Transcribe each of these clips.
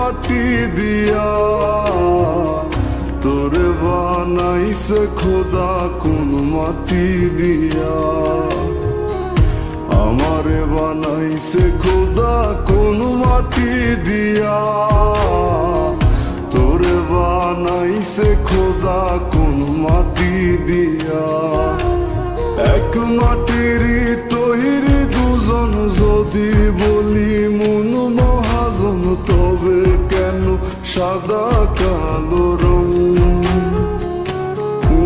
মাটি দিয়া, তোরে বানাইছে খোদা কোন মাটি দিয়া, আমারে বানাইছে খোদা কোন মাটি দিয়া, তোরে বানাইছে খোদা কোন মাটি দিয়া। এক মাটির তৈরি দুজন যদি বলি মন মহাজন, তবে কেন সাদা কালো রং? ও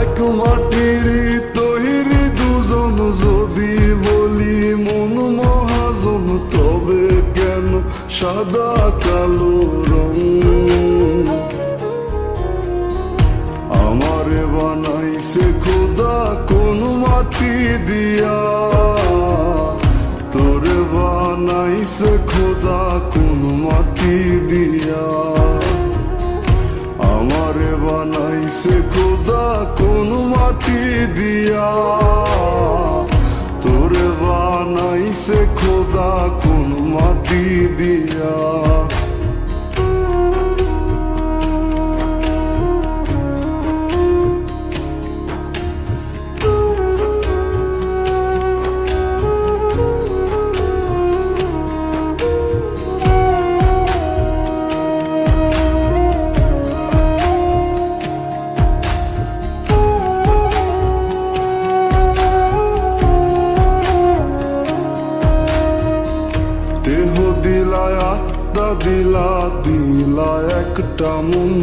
এক মাটির তৈরি দুজন যদি বলি মন মহাজন, তবে কেন সাদা কালো রং? আমারে বানাইছে খোদা কোন মাটি দিয়া, তোরে বানাইছে খোদা কোন মাটি দিয়া, আমারে বানাইছে খোদা কোন মাটি দিয়া, তোরে বানাইছে খোদা কোন মাটি দিয়া। দেহ দিলায় আত্মা দিলা, দিলা একটা মন,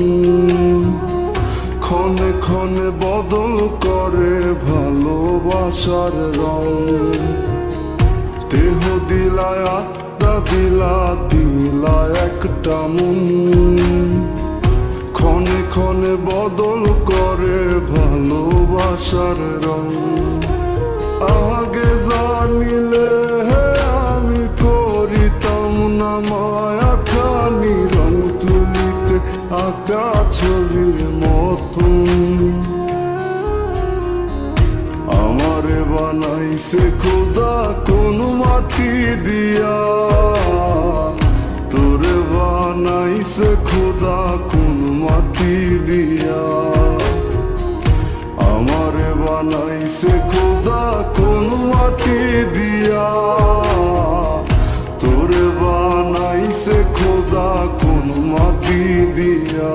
ক্ষণে ক্ষণে বদল করে ভালোবাসার রং। দেহ দিলায় আত্মা দিলা, দিলা একটা মন, ক্ষণে ক্ষণে বদল করে ভালোবাসার রং। আগে জানিলে আমি করিতাম না মায়া খানি, রং তুলিতে আঁকা ছবির মতন। আমারে বানাইছে খোদা কোন মাটি দিয়া, তোরে বানাইছে খোদা কোন মাটি দিয়া, আমারে বানাইছে খোদা কোন মাটি দিয়া, তোরে বানাইছে খোদা কোন মাটি দিয়া।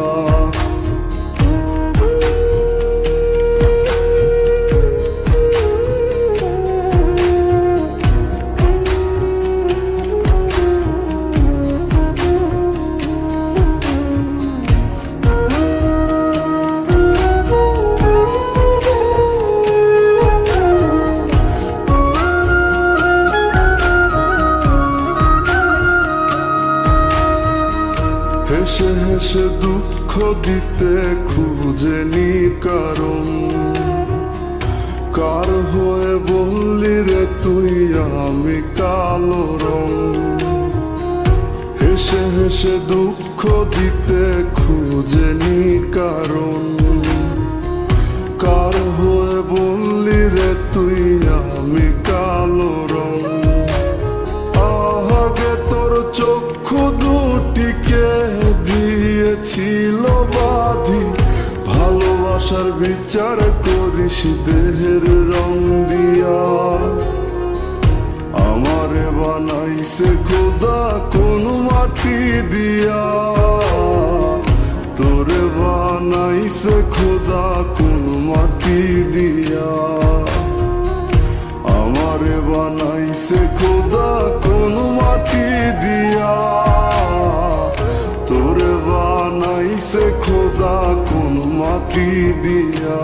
হেসে হেসে দুঃখ দিতে খুঁজেনি কারণ, কার হয়ে বললি রে তুই আমি কালো রং? হেসে হেসে দুঃখ দিতে খুঁজেনি কারণ, কার হয়ে বললি রে তুই আমি কালো রং? আগে তোর চক্ষু দুটিকে দিয়েছিল বাঁধি, ভালোবাসার বিচার করিস দেহের রং দিয়া। আমারে বানাইছে খোদা কোন মাটি দিয়া, তোরে বানাইছে খোদা কোন মাটি দিয়া, আমারে বানাইছে খোদা কোন মাটি দিয়া, তোরে বানাইছে খোদা কোন মাটি দিয়া।